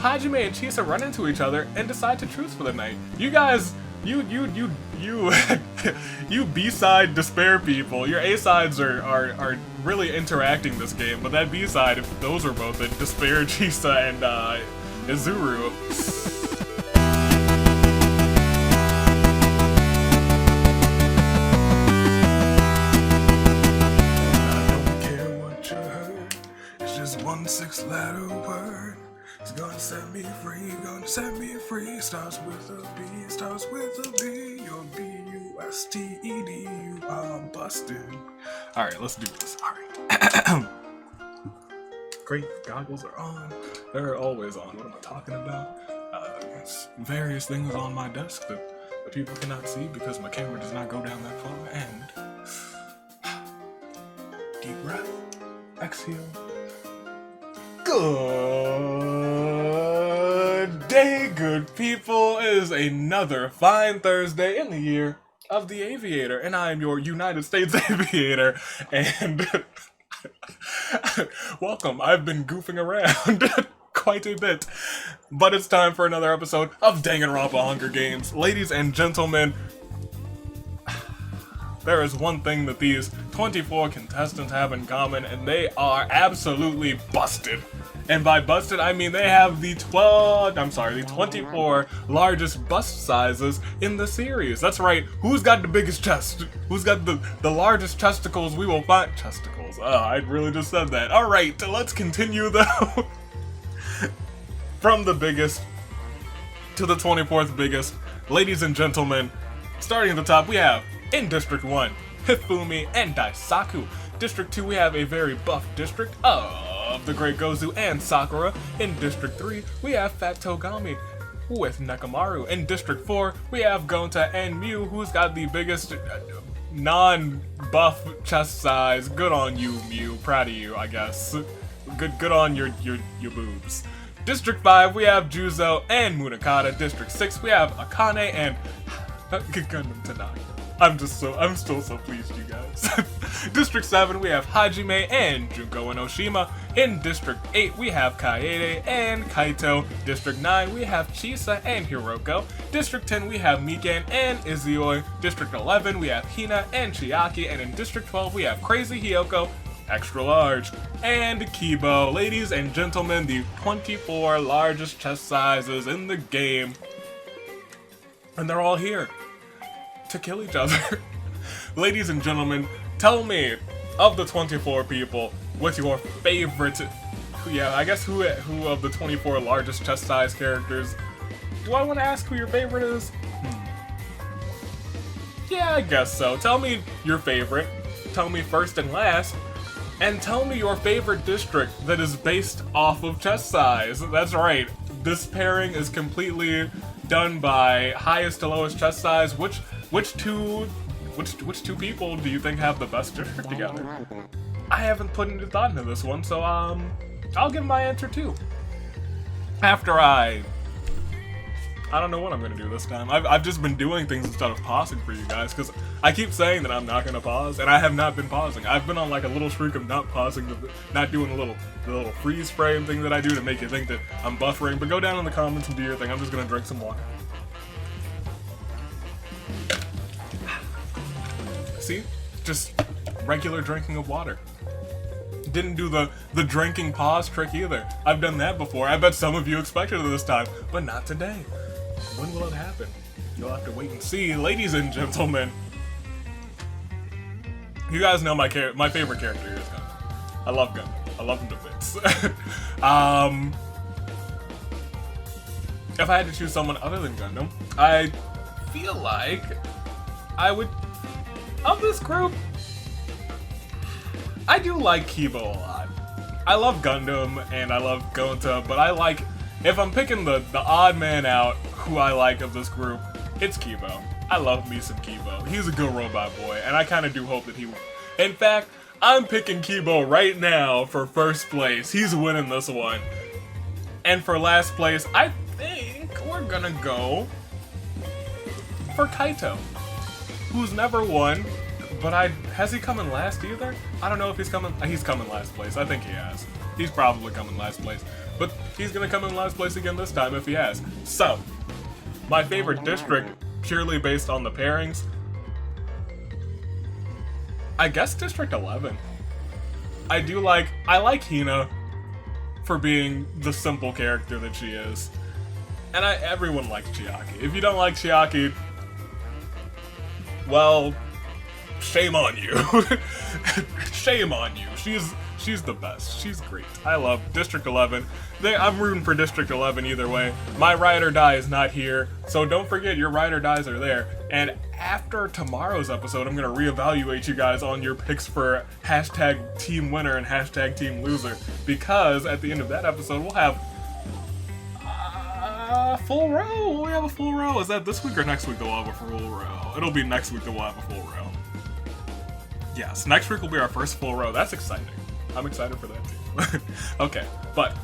Hajime and Chisa run into each other and decide to truce for the night. You guys, you B-side despair people, your A-sides are really interacting this game, but that B-side, if those are both it, despair, Chisa, and Izuru. One 6-letter word. It's gonna set me free, gonna set me free. Starts with a B, starts with a B. You're B-U-S-T-E-D. You are busted. Alright, let's do this. Alright. Great, goggles are on. They're always on. What am I talking about? Various things on my desk that people cannot see because my camera does not go down that far. And deep breath. Exhale. Good day, good people. It is another fine Thursday in the year of the Aviator, and I am your United States Aviator, and welcome. I've been goofing around quite a bit, but it's time for another episode of Danganronpa Hunger Games. Ladies and gentlemen, there is one thing that these 24 contestants have in common, and they are absolutely busted. And by busted, I mean they have the 24 largest bust sizes in the series. That's right, who's got the biggest chest? Who's got the largest chesticles we will find? Chesticles, I really just said that. Alright, let's continue though. From the biggest to the 24th biggest. Ladies and gentlemen, starting at the top, we have in District 1, Hifumi and Daisaku. District 2, we have a very buff district of the Great Gozu and Sakura. In District 3, we have Fat Togami with Nekamaru. In District 4, we have Gonta and Mew, who's got the biggest non-buff chest size. Good on you, Mew. Proud of you, I guess. Good on your boobs. District 5, we have Juzo and Munakata. District 6, we have Akane and Gundam Tanaka. I'm still so pleased, you guys. District 7, we have Hajime and Junko and Oshima. In District 8, we have Kaede and Kaito. District 9, we have Chisa and Hiroko. District 10, we have Mikan and Izuoi. District 11, we have Hina and Chiaki. And in District 12, we have Crazy Hyoko, extra large, and Kibo. Ladies and gentlemen, the 24 largest chest sizes in the game. And they're all here to kill each other. Ladies and gentlemen, tell me, of the 24 people, what's your favorite? Yeah, I guess who of the 24 largest chest size characters? Do I want to ask who your favorite is? Yeah, I guess so. Tell me your favorite. Tell me first and last. And tell me your favorite district that is based off of chest size. That's right. This pairing is completely done by highest to lowest chest size. Which two people do you think have the best district together? I haven't put any thought into this one, so I'll give my answer too. After I don't know what I'm gonna do this time. I've just been doing things instead of pausing for you guys, because I keep saying that I'm not gonna pause, and I have not been pausing. I've been on like a little streak of not pausing, not doing the little freeze frame thing that I do to make you think that I'm buffering. But go down in the comments and do your thing. I'm just gonna drink some water. See? Just regular drinking of water. Didn't do the drinking pause trick either. I've done that before. I bet some of you expected it this time, but not today. When will it happen? You'll have to wait and see. Ladies and gentlemen, you guys know my favorite character is Gundam. I love Gundam. I love him to bits. If I had to choose someone other than Gundam, I feel like I would. Of this group, I do like Kibo a lot. I love Gundam and I love Gonta, but I like, if I'm picking the odd man out who I like of this group, it's Kibo. I love me some Kibo. He's a good robot boy, and I kind of do hope that he will. In fact, I'm picking Kibo right now for first place. He's winning this one. And for last place, I think we're gonna go for Kaito, who's never won, but has he come in last either? I don't know if he's coming last place. I think he has. He's probably coming last place. but he's gonna come in last place again this time if he has. So, my favorite district, purely based on the pairings, I guess District 11. I like Hina for being the simple character that she is. And everyone likes Chiaki. If you don't like Chiaki, well, shame on you. Shame on you. She's the best. She's great. I love District 11. I'm rooting for District 11 either way. My ride or die is not here, so don't forget your ride or dies are there. And after tomorrow's episode, I'm gonna reevaluate you guys on your picks for hashtag team winner and hashtag team loser, because at the end of that episode, we'll have a full row. Will we have a full row? Is that this week or next week that we'll have a full row? It'll be next week that we'll have a full row. Yes, next week will be our first full row. That's exciting. I'm excited for that too. Okay, but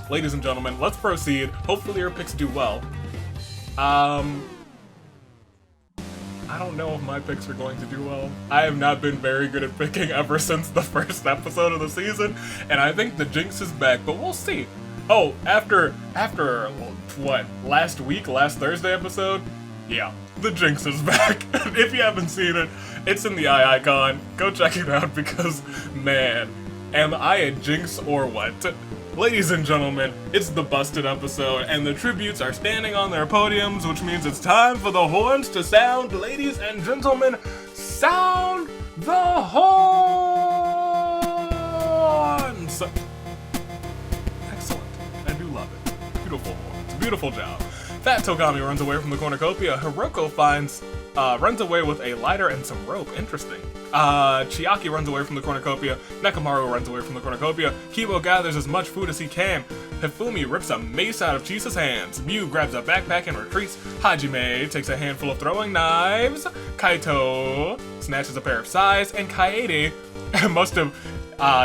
ladies and gentlemen, let's proceed. Hopefully your picks do well. I don't know if my picks are going to do well. I have not been very good at picking ever since the first episode of the season, and I think the jinx is back, but we'll see. Oh, after what, last Thursday episode? Yeah, the jinx is back. If you haven't seen it, it's in the eye icon. Go check it out because, man, am I a jinx or what? Ladies and gentlemen, it's the busted episode, and the tributes are standing on their podiums, which means it's time for the horns to sound. Ladies and gentlemen, sound the horns! Excellent. I do love it. Beautiful horns. Beautiful job. Fat Togami runs away from the cornucopia. Hiroko runs away with a lighter and some rope. Interesting. Chiaki runs away from the cornucopia. Nekomaru runs away from the cornucopia. Kibo gathers as much food as he can. Hifumi rips a mace out of Chisa's hands. Mew grabs a backpack and retreats. Hajime takes a handful of throwing knives. Kaito snatches a pair of sais. And Kaede must have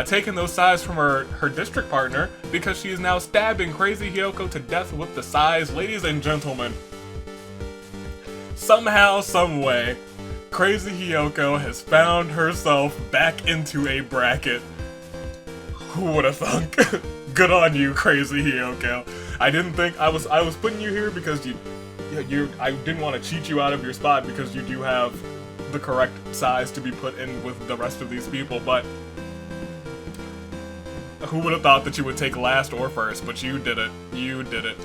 taken those sais from her district partner because she is now stabbing Crazy Hyoko to death with the sais. Ladies and gentlemen, somehow, someway, Crazy Hyoko has found herself back into a bracket. Who would have thunk? Good on you, Crazy Hyoko. I didn't think I was putting you here because I didn't want to cheat you out of your spot because you do have the correct size to be put in with the rest of these people, but who would have thought that you would take last or first, but you did it. You did it.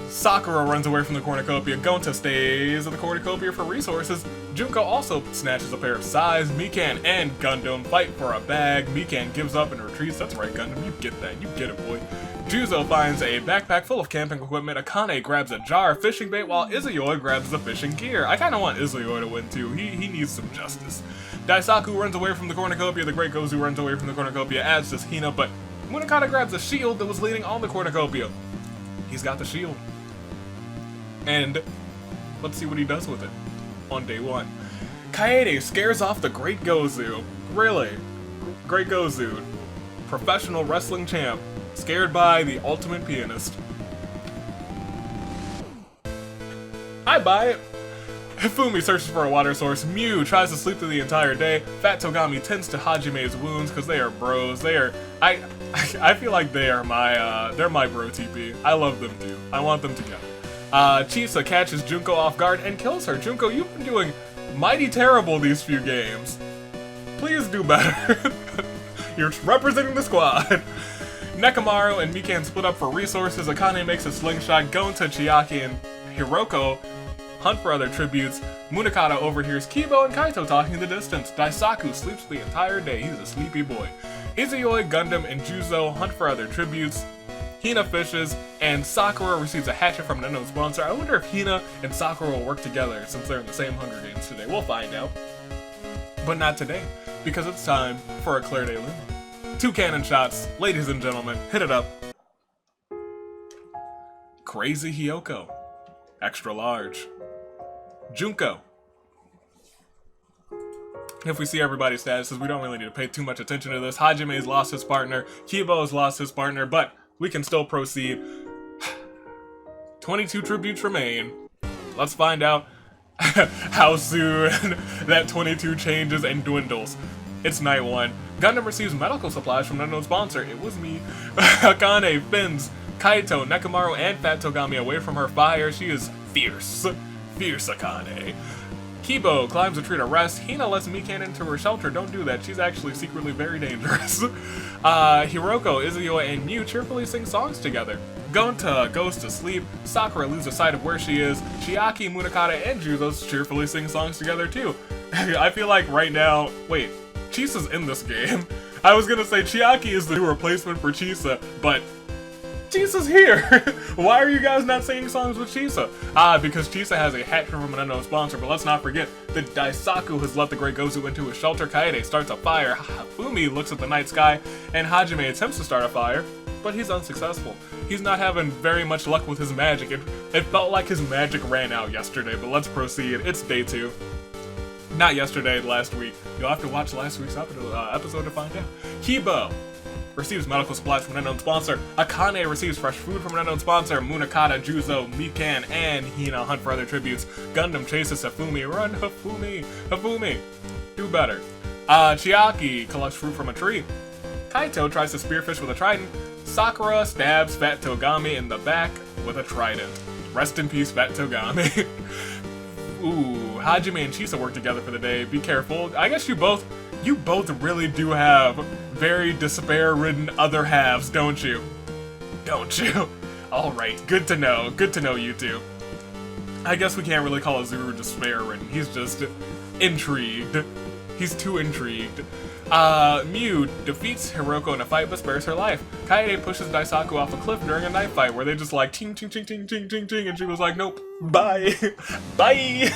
Sakura runs away from the cornucopia. Gonta stays at the cornucopia for resources. Junko also snatches a pair of sais. Mikan and Gundam fight for a bag. Mikan gives up and retreats. That's right, Gundam. You get that. You get it, boy. Juzo finds a backpack full of camping equipment. Akane grabs a jar of fishing bait while Izuyoi grabs the fishing gear. I kind of want Izuyoi to win too. He needs some justice. Daisaku runs away from the cornucopia. The Great Gozu runs away from the cornucopia, as does Hina, but Munakata grabs a shield that was leaning on the cornucopia. He's got the shield. And let's see what he does with it on day one. Kaede scares off the Great Gozu. Really? Great Gozu, professional wrestling champ, scared by the ultimate pianist. I buy it. Hifumi searches for a water source. Mew tries to sleep through the entire day. Fat Togami tends to Hajime's wounds because they are bros. I feel like they're my bro TP. I love them too. I want them together. Chisa catches Junko off guard and kills her. Junko, you've been doing mighty terrible these few games. Please do better. You're representing the squad. Nekomaru and Mikan split up for resources. Akane makes a slingshot. Gonta, Chiaki, and Hiroko hunt for other tributes. Munakata overhears Kibo and Kaito talking in the distance. Daisaku sleeps the entire day. He's a sleepy boy. Izuyoi, Gundam, and Juzo hunt for other tributes. Hina fishes, and Sakura receives a hatchet from an unknown sponsor. I wonder if Hina and Sakura will work together since they're in the same Hunger Games today. We'll find out. But not today, because it's time for a Claire de Lune. 2 cannon shots. Ladies and gentlemen, hit it up. Crazy Hyoko. Extra large. Junko. If we see everybody's statuses, we don't really need to pay too much attention to this. Hajime's lost his partner. Kibo's lost his partner, but we can still proceed. 22 tributes remain. Let's find out how soon that 22 changes and dwindles. It's night 1. Gundam receives medical supplies from an unknown sponsor. It was me. Akane fends Kaito, Nekomaru, and Fat Togami away from her fire. She is fierce. Fierce Akane. Kibo climbs a tree to rest. Hina lets Mikan into her shelter. Don't do that. She's actually secretly very dangerous. Hiroko, Izuyoi, and Mew cheerfully sing songs together. Gonta goes to sleep. Sakura loses sight of where she is. Chiaki, Munakata, and Juzos cheerfully sing songs together too. I feel like right now... Wait, Chisa's in this game. I was gonna say Chiaki is the new replacement for Chisa, but... Chisa's here! Why are you guys not singing songs with Chisa? Because Chisa has a hat from an unknown sponsor, but let's not forget that Daisaku has let the Great Gozu into his shelter. Kaede starts a fire, Fumi looks at the night sky, and Hajime attempts to start a fire, but he's unsuccessful. He's not having very much luck with his magic. It felt like his magic ran out yesterday, but let's proceed. It's day 2. Not yesterday, last week. You'll have to watch last week's episode to find out. Kibo receives medical supplies from an unknown sponsor. Akane receives fresh food from an unknown sponsor. Munakata, Juzo, Mikan, and Hina hunt for other tributes. Gundam chases Hifumi. Run, Hifumi! Hifumi! Do better. Chiaki collects fruit from a tree. Kaito tries to spearfish with a trident. Sakura stabs Fat Togami in the back with a trident. Rest in peace, Fat Togami. Ooh, Hajime and Chisa work together for the day. Be careful. I guess you both really do have very despair-ridden other halves, don't you? Don't you? Alright, good to know. Good to know you two. I guess we can't really call Azuru despair-ridden. He's just intrigued. He's too intrigued. Mew defeats Hiroko in a fight but spares her life. Kaede pushes Daisaku off a cliff during a knife fight where they just like ting ting ting ting ting ting ting, and she was like, nope, bye. Bye.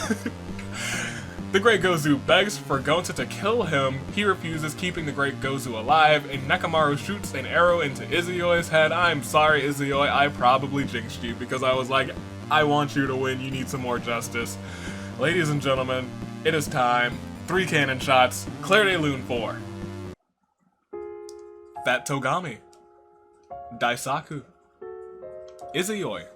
The Great Gozu begs for Gonta to kill him. He refuses, keeping the Great Gozu alive, and Nekomaru shoots an arrow into Izuyoi's head. I'm sorry, Izuyoi, I probably jinxed you because I was like, I want you to win, you need some more justice. Ladies and gentlemen, it is time. 3 cannon shots. Claire de Lune 4. Fat Togami. Daisaku. Izuyoi.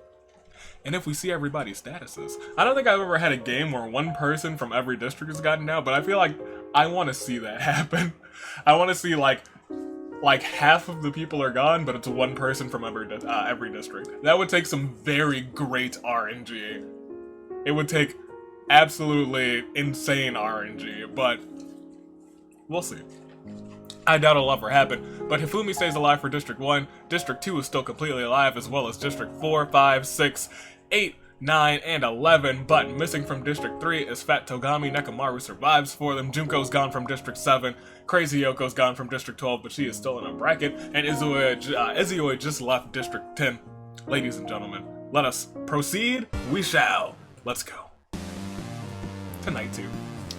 And if we see everybody's statuses. I don't think I've ever had a game where one person from every district has gotten out, but I feel like I want to see that happen. I want to see like half of the people are gone, but it's one person from every district. That would take some very great RNG. It would take absolutely insane RNG, but we'll see. I doubt it'll ever happen, but Hifumi stays alive for District 1, District 2 is still completely alive, as well as District 4, 5, 6, 8, 9, and 11, but missing from District 3 is Fat Togami. Nekomaru survives for them. Junko's gone from District 7, Crazy Yoko's gone from District 12, but she is still in a bracket, and Izuyoi just left District 10. Ladies and gentlemen, let us proceed. We shall. Let's go. To Night 2.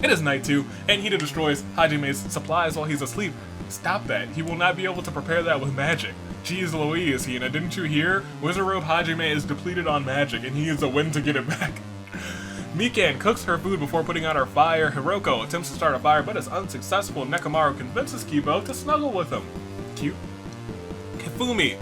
It is Night 2, and Hina destroys Hajime's supplies while he's asleep. Stop that. He will not be able to prepare that with magic. Jeez Louise, Hina, didn't you hear? Wizard Robe Hajime is depleted on magic, and he needs a win to get it back. Mikan cooks her food before putting out her fire. Hiroko attempts to start a fire, but is unsuccessful. Nekomaru convinces Kibo to snuggle with him. Cute. Hifumi.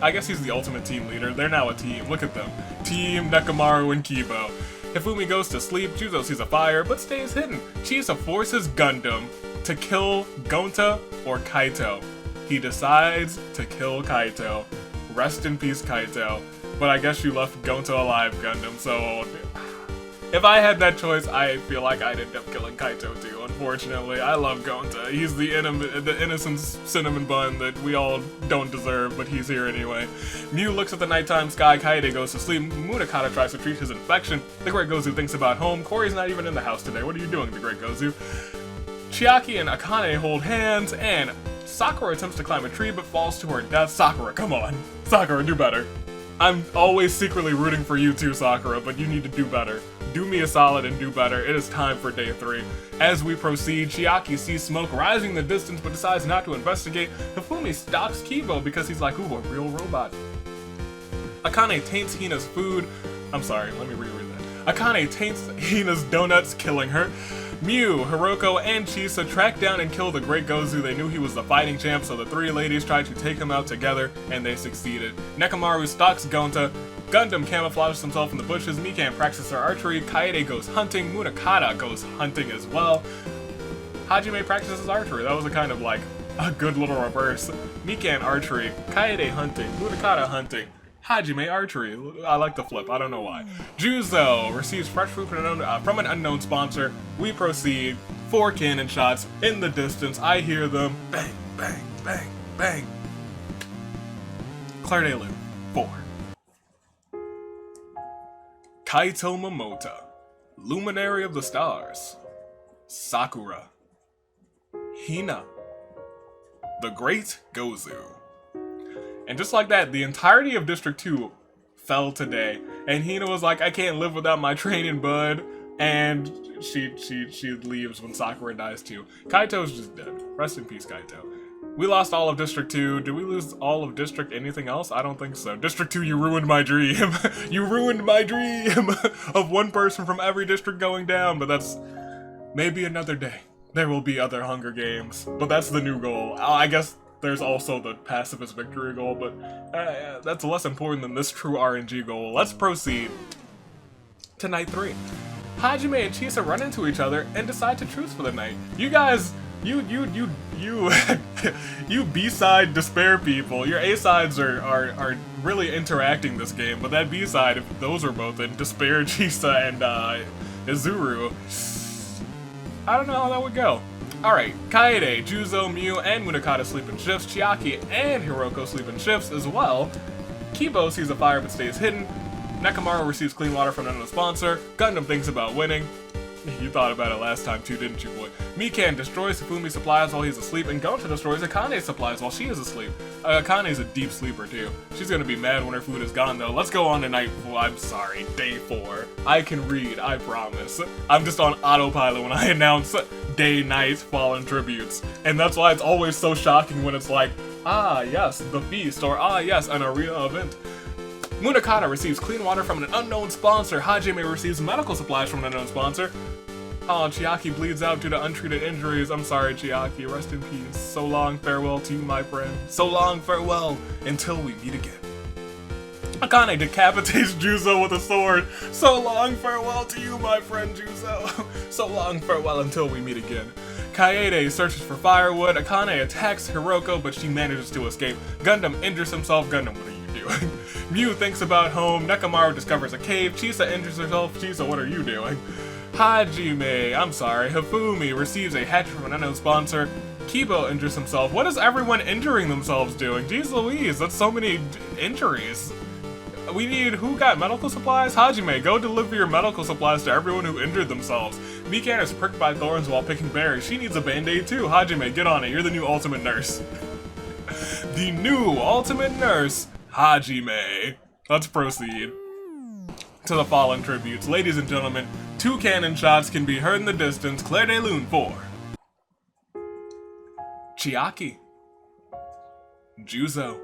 I guess he's the ultimate team leader. They're now a team. Look at them. Team Nekomaru and Kibo. Hifumi goes to sleep. Juzo sees a fire, but stays hidden. Chisa forces Gundam to kill Gonta or Kaito. He decides to kill Kaito. Rest in peace, Kaito. But I guess you left Gonta alive, Gundam, so... If I had that choice, I feel like I'd end up killing Kaito too, unfortunately. I love Gonta. He's the innocent cinnamon bun that we all don't deserve, but he's here anyway. Mew looks at the nighttime sky, Kaede goes to sleep, Munakata tries to treat his infection, the Great Gozu thinks about home, Korey's not even in the house today, what are you doing, the Great Gozu? Chiaki and Akane hold hands, and Sakura attempts to climb a tree but falls to her death. Sakura, come on. Sakura, do better. I'm always secretly rooting for you too, Sakura, but you need to do better. Do me a solid and do better. It is time for day 3. As we proceed, Chiaki sees smoke rising in the distance but decides not to investigate. Hifumi stops Kibo because he's like, ooh, a real robot. Akane taints Hina's food. I'm sorry, let me reread that. Akane taints Hina's donuts, killing her. Mew, Hiroko, and Chisa track down and kill the Great Gozu. They knew he was the fighting champ, so the 3 ladies tried to take him out together, and they succeeded. Nekomaru stalks Gonta. Gundam camouflages himself in the bushes. Mikan practices her archery. Kaede goes hunting. Munakata goes hunting as well. Hajime practices archery. That was a kind of like A good little reverse. Mikan archery, Kaede hunting, Munakata hunting, Hajime archery. I like the flip, I don't know why. Juzo receives fresh food from an unknown sponsor. We proceed. 4 cannon shots in the distance. I hear them. Bang, bang, bang, bang. Claire de Lune, 4. Kaito Momota, Luminary of the Stars. Sakura. Hina. The Great Gozu. And just like that, the entirety of District 2 fell today. And Hina was like, I can't live without my training bud. And she leaves when Sakura dies too. Kaito's just dead. Rest in peace, Kaito. We lost all of District 2. Did we lose all of District anything else? I don't think so. District 2, you ruined my dream. You ruined my dream of one person from every district going down. But that's maybe another day. There will be other Hunger Games. But that's the new goal. I guess there's also the pacifist victory goal. But that's less important than this true RNG goal. Let's proceed to night 3. Hajime and Chisa run into each other and decide to truce for the night. You guys, you B-side despair people, your A-sides are really interacting this game, but that B-side, if those are both in, despair, Chisa, and Izuru, I don't know how that would go. Alright, Kaede, Juzo, Mew, and Munakata sleep in shifts, Chiaki and Hiroko sleep in shifts as well. Kibo sees a fire but stays hidden. Nekomaru receives clean water from another sponsor. Gundam thinks about winning. You thought about it last time too, didn't you, boy? Mikan destroys Hifumi's supplies while he's asleep, and Gonta destroys Akane's supplies while she is asleep. Akane's a deep sleeper too. She's gonna be mad when her food is gone though. Let's go on to day 4. I can read, I promise. I'm just on autopilot when I announce day, night, fallen tributes. And that's why it's always so shocking when it's like, ah yes, the feast, or ah yes, an arena event. Munakata receives clean water from an unknown sponsor. Hajime receives medical supplies from an unknown sponsor. Oh, Chiaki bleeds out due to untreated injuries. I'm sorry, Chiaki. Rest in peace. So long, farewell to you, my friend. So long, farewell, until we meet again. Akane decapitates Juzo with a sword. So long, farewell to you, my friend Juzo. So long, farewell, until we meet again. Kaede searches for firewood. Akane attacks Hiroko, but she manages to escape. Gundam injures himself. Gundam, what are you doing? Mew thinks about home. Nekomaru discovers a cave. Chisa injures herself. Chisa, what are you doing? Hifumi receives a hatchet from an unknown sponsor. Kibo injures himself. What is everyone injuring themselves doing? Jeez Louise, that's so many injuries. We need, who got medical supplies? Hajime, go deliver your medical supplies to everyone who injured themselves. Mikan is pricked by thorns while picking berries. She needs a band-aid too. Hajime, get on it. You're the new ultimate nurse. The new ultimate nurse, Hajime. Let's proceed to the fallen tributes. Ladies and gentlemen, 2 cannon shots can be heard in the distance. Claire de Lune 4. Chiaki. Juzo.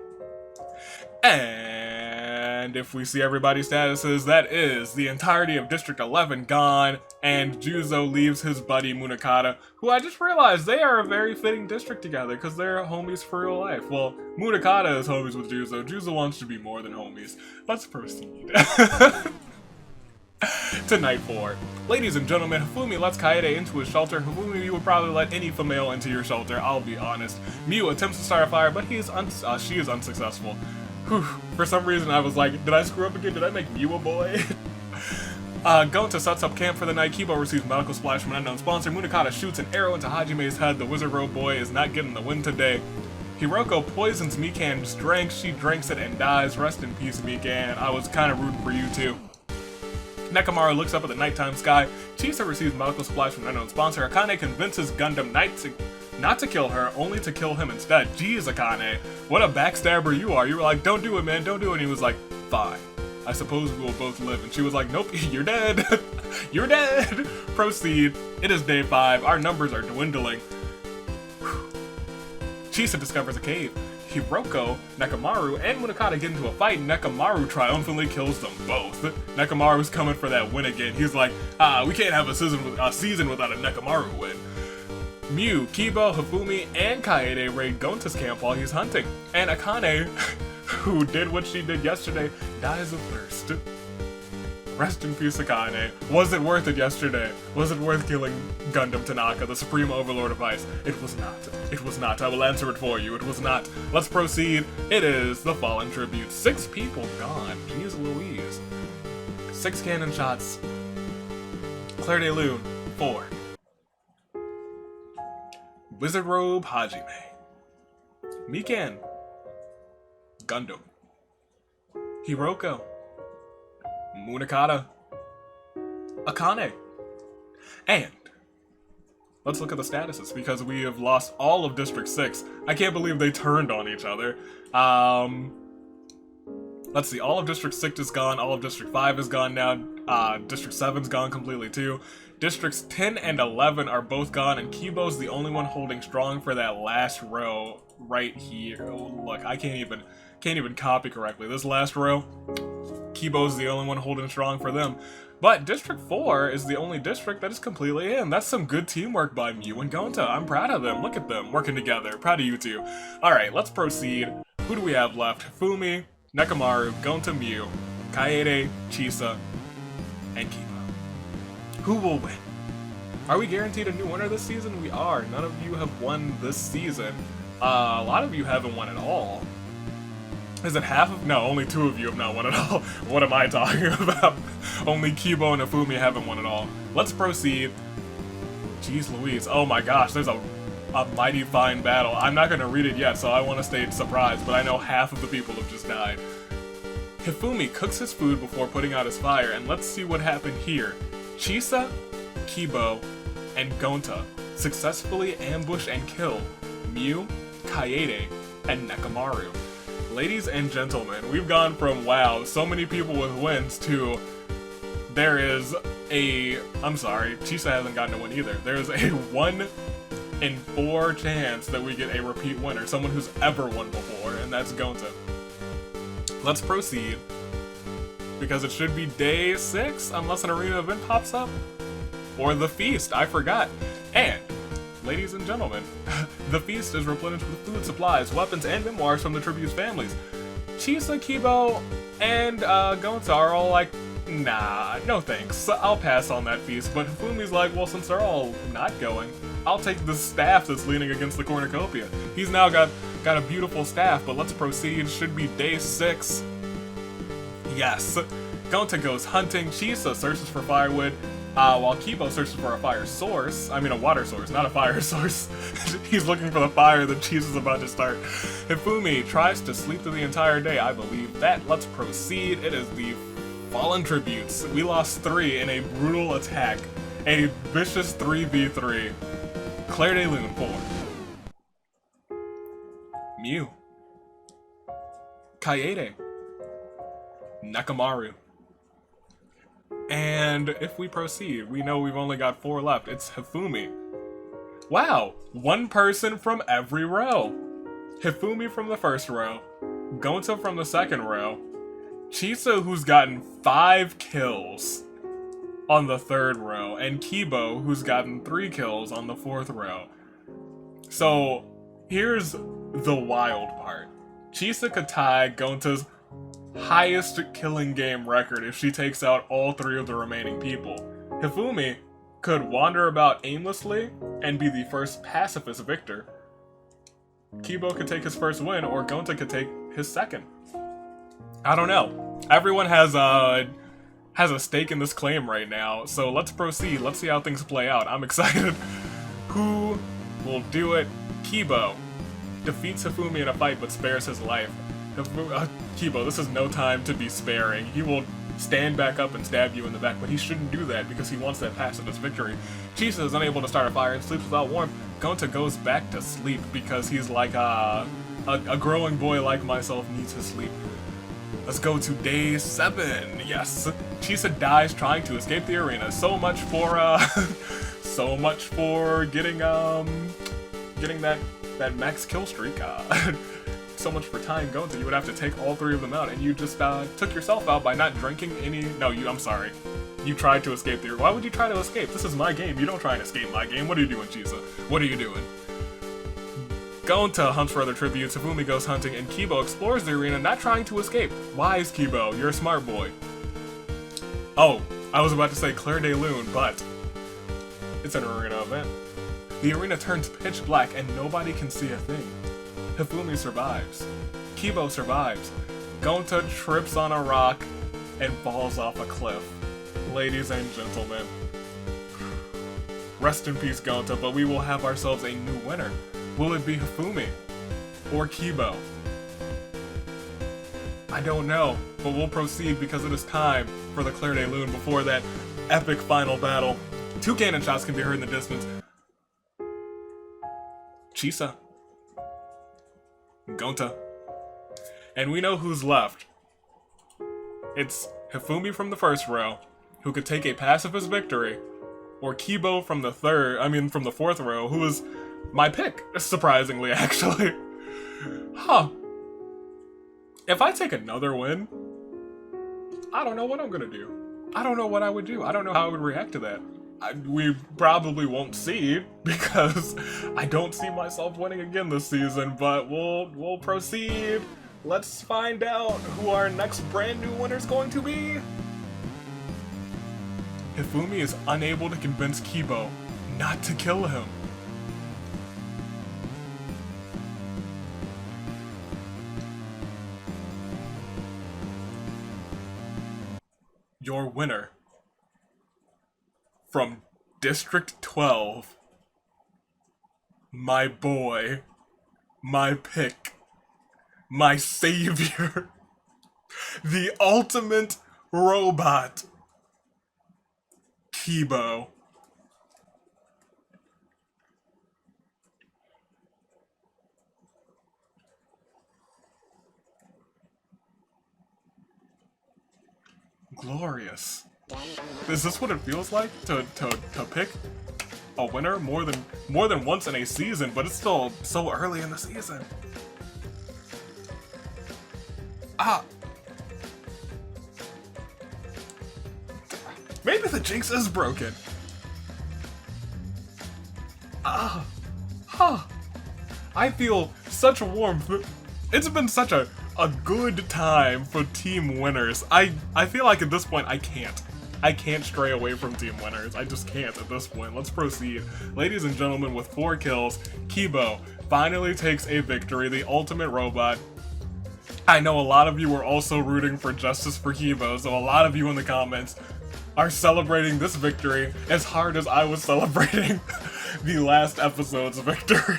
And if we see everybody's statuses, that is the entirety of District 11 gone, and Juzo leaves his buddy Munakata, who I just realized they are a very fitting district together because they're homies for real life. Well, Munakata is homies with Juzo. Juzo wants to be more than homies. Let's proceed. To night 4. Ladies and gentlemen, Hifumi lets Kaede into his shelter. Hifumi, you would probably let any female into your shelter, I'll be honest. Mew attempts to start a fire, but she is unsuccessful. Whew, for some reason I was like, did I screw up again? Did I make Mew a boy? Gonta sets up camp for the night. Kibo receives medical supplies from an unknown sponsor. Munakata shoots an arrow into Hajime's head. The wizard robe boy is not getting the win today. Hiroko poisons Mikan's drink. She drinks it and dies. Rest in peace, Mikan. I was kind of rooting for you too. Nekomaru looks up at the nighttime sky. Chisa receives medical supplies from an unknown sponsor. Akane convinces Gundam not to kill her, only to kill him instead. Jeez, Akane, what a backstabber you are. You were like, don't do it, man, don't do it. And he was like, fine. I suppose we will both live. And she was like, nope, you're dead. You're dead. Proceed. It is day 5. Our numbers are dwindling. Whew. Chisa discovers a cave. Hiroko, Nekomaru, and Munakata get into a fight. Nekomaru triumphantly kills them both. Nekomaru's coming for that win again. He's like, we can't have a season without a Nekomaru win. Mew, Kibo, Hifumi, and Kaede raid Gonta's camp while he's hunting. And Akane, who did what she did yesterday, dies of thirst. Rest in peace, Akane. Was it worth it yesterday? Was it worth killing Gundam Tanaka, the Supreme Overlord of Ice? It was not. It was not. I will answer it for you. It was not. Let's proceed. It is the Fallen Tribute. 6 people gone. Jeez Louise. 6 cannon shots. Claire de Lune, 4. Wizard Robe Hajime. Mikan. Gundam. Hiroko. Munakata. Akane. And let's look at the statuses because we have lost all of District 6. I can't believe they turned on each other. Let's see, all of District 6 is gone, all of District 5 is gone now, District 7's gone completely too. Districts 10 and 11 are both gone, and Kibo's the only one holding strong for that last row right here. Oh, look, I can't even copy correctly. This last row, Kibo's the only one holding strong for them. But District 4 is the only district that is completely in. That's some good teamwork by Mew and Gonta. I'm proud of them. Look at them working together. Proud of you two. Alright, let's proceed. Who do we have left? Fumi, Nekomaru, Gonta, Mew, Kaede, Chisa, and Kiba. Who will win? Are we guaranteed a new winner this season? We are. None of you have won this season. A lot of you haven't won at all. Is it half of? No, only 2 of you have not won at all. What am I talking about? Only Kibo and Afumi haven't won at all. Let's proceed. Jeez Louise. Oh my gosh, there's a mighty fine battle. I'm not going to read it yet, so I want to stay surprised, but I know half of the people have just died. Hifumi cooks his food before putting out his fire, and let's see what happened here. Chisa, Kibo, and Gonta successfully ambush and kill Mew, Kaede, and Nekomaru. Ladies and gentlemen, we've gone from, wow, so many people with wins to there is a, I'm sorry, Chisa hasn't gotten a win either. There's a 1 in 4 chance that we get a repeat winner, someone who's ever won before, and that's Gonta. Let's proceed, because it should be day 6, unless an arena event pops up. Or the feast, I forgot. And, ladies and gentlemen, the feast is replenished with food, supplies, weapons, and memoirs from the tribute's families. Chisa, Kibo, and Gonta are all like, nah, no thanks, I'll pass on that feast. But Hifumi's like, well, since they're all not going, I'll take the staff that's leaning against the cornucopia. He's now got a beautiful staff, but let's proceed. Should be day 6. Yes. Gonta goes hunting, Chisa searches for firewood, while Kibo searches for a fire source. I mean a water source, not a fire source. He's looking for the fire that Chisa's about to start. Hifumi tries to sleep through the entire day. I believe that. Let's proceed. It is the Fallen Tributes. We lost 3 in a brutal attack. A vicious 3v3. Claire de Lune, 4. Mew. Kaede. Nekomaru. And if we proceed, we know we've only got 4 left. It's Hifumi. Wow, 1 person from every row. Hifumi from the first row, Gonta from the second row, Chisa, who's gotten 5 kills on the third row, and Kibo, who's gotten 3 kills on the 4th row. So here's the wild part. Chisa could tie Gonta's highest killing game record if she takes out all 3 of the remaining people. Hifumi could wander about aimlessly and be the first pacifist victor. Kibo could take his first win, or Gonta could take his second. I don't know. Everyone has a stake in this claim right now, so let's proceed. Let's see how things play out. I'm excited. Who will do it? Kibo defeats Hifumi in a fight but spares his life. Kibo, this is no time to be sparing. He will stand back up and stab you in the back, but he shouldn't do that because he wants that pacifist victory. Chisa is unable to start a fire and sleeps without warmth. Gonta goes back to sleep because he's like a growing boy like myself needs his sleep. Let's go to day 7. Yes, Chisa dies trying to escape the arena. So much for getting that max kill streak. So much for tying Gonta. You would have to take all 3 of them out, and you just took yourself out by not drinking any. No, I'm sorry. You tried to escape the. Why would you try to escape? This is my game. You don't try and escape my game. What are you doing, Chisa? What are you doing? Gonta hunts for other tributes. Hifumi goes hunting, and Kibo explores the arena, not trying to escape. Wise Kibo, you're a smart boy. Oh, I was about to say Claire de Lune, but it's an arena event. The arena turns pitch black and nobody can see a thing. Hifumi survives. Kibo survives. Gonta trips on a rock and falls off a cliff. Ladies and gentlemen, rest in peace Gonta, but we will have ourselves a new winner. Will it be Hifumi or Kibo? I don't know, but we'll proceed because it is time for the Claire de Lune before that epic final battle. 2 cannon shots can be heard in the distance. Chisa. Gonta. And we know who's left. It's Hifumi from the first row, who could take a pacifist victory, or Kibo from the fourth row, who was my pick, surprisingly, actually. Huh. If I take another win, I don't know what I'm gonna do. I don't know what I would do. I don't know how I would react to that. We probably won't see, because I don't see myself winning again this season, but we'll proceed. Let's find out who our next brand new winner is going to be. Hifumi is unable to convince Kibo not to kill him. Your winner from District 12, my boy, my pick, my savior, the ultimate robot, Kibo. Glorious. Is this what it feels like to pick a winner more than once in a season, but it's still so early in the season? Maybe the jinx is broken. I feel such warmth. It's been such a good time for team winners. I feel like at this point I can't stray away from team winners. I just can't at this point. Let's proceed. Ladies and gentlemen, with 4 kills, Kibo finally takes a victory, the ultimate robot. I know a lot of you were also rooting for justice for Kibo, so a lot of you in the comments are celebrating this victory as hard as I was celebrating the last episode's victory.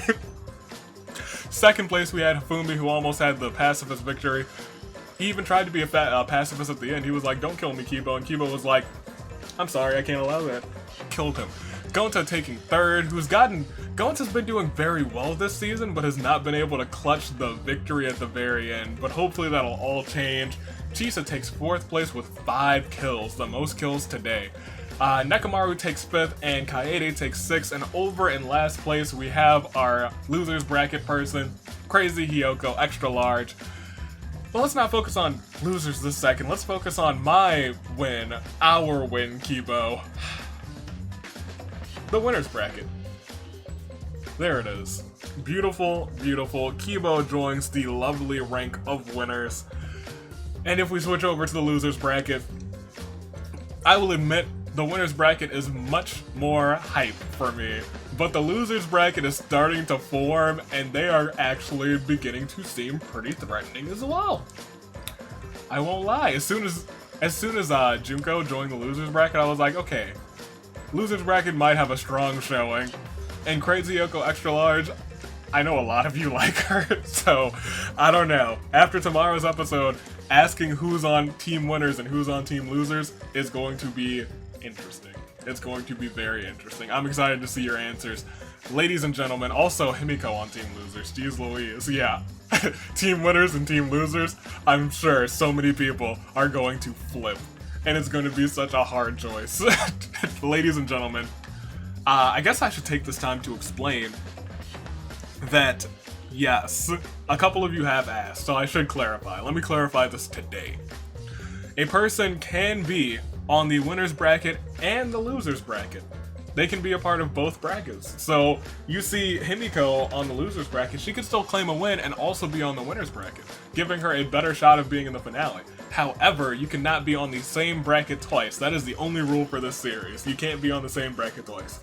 Second place, we had Hifumi, who almost had the pacifist victory. He even tried to be a pacifist at the end. He was like, "Don't kill me, Kibo," and Kibo was like, "I'm sorry, I can't allow that." Killed him. Gonta taking third, Gonta's been doing very well this season, but has not been able to clutch the victory at the very end, but hopefully that'll all change. Chisa takes 4th place with 5 kills, the most kills today. Nekamaru takes 5th, and Kaede takes 6th, and over in last place we have our losers bracket person, Crazy Hiyoko, extra large. But let's not focus on losers this second, let's focus on my win, our win, Kibo. The winners bracket. There it is. Beautiful, beautiful. Kibo joins the lovely rank of winners. And if we switch over to the losers bracket, I will admit the winners bracket is much more hype for me. But the losers bracket is starting to form, and they are actually beginning to seem pretty threatening as well. I won't lie. As soon as Junko joined the losers bracket, I was like, okay, losers bracket might have a strong showing. And Crazy Yoko extra large, I know a lot of you like her, so I don't know. After tomorrow's episode, asking who's on team winners and who's on team losers is going to be interesting. It's going to be very interesting. I'm excited to see your answers. Ladies and gentlemen, also Himiko on team losers. Jeez Louise, yeah. Team winners and team losers, I'm sure so many people are going to flip. And it's going to be such a hard choice. Ladies and gentlemen, I guess I should take this time to explain that, yes, a couple of you have asked, so I should clarify. Let me clarify this today. A person can be on the winners bracket and the losers bracket. they can be a part of both brackets. So you see Himiko on the loser's bracket, she could still claim a win and also be on the winner's bracket, giving her a better shot of being in the finale. However, you cannot be on the same bracket twice. That is the only rule for this series. You can't be on the same bracket twice.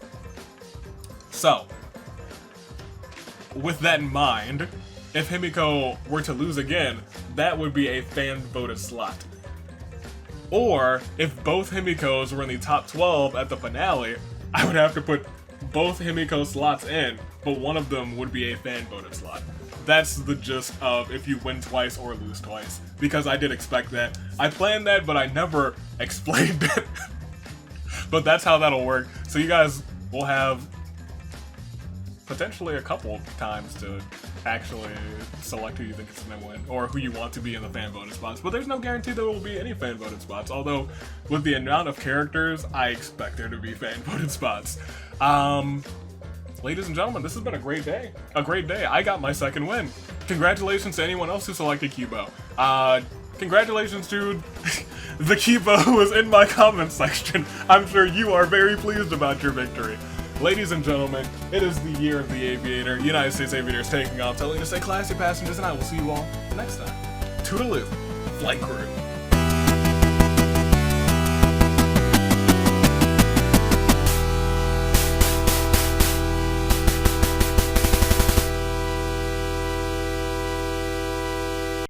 So, with that in mind, if Himiko were to lose again, that would be a fan-voted slot. Or, if both Himikos were in the top 12 at the finale, I would have to put both Himiko slots in, but one of them would be a fan-voted slot. That's the gist of if you win twice or lose twice, because I did expect that. I planned that, but I never explained it. But that's how that'll work. So you guys will have potentially a couple times to actually select who you think is going to win, or who you want to be in the fan-voted spots. But there's no guarantee there will be any fan-voted spots, although with the amount of characters, I expect there to be fan-voted spots. Ladies and gentlemen, this has been a great day. A great day. I got my second win. Congratulations to anyone else who selected Kibo. Congratulations to the Kibo who was in my comment section. I'm sure you are very pleased about your victory. Ladies and gentlemen, it is the year of the aviator. United States Aviator is taking off, telling you to stay classy, passengers, and I will see you all next time. Toodaloo, flight crew.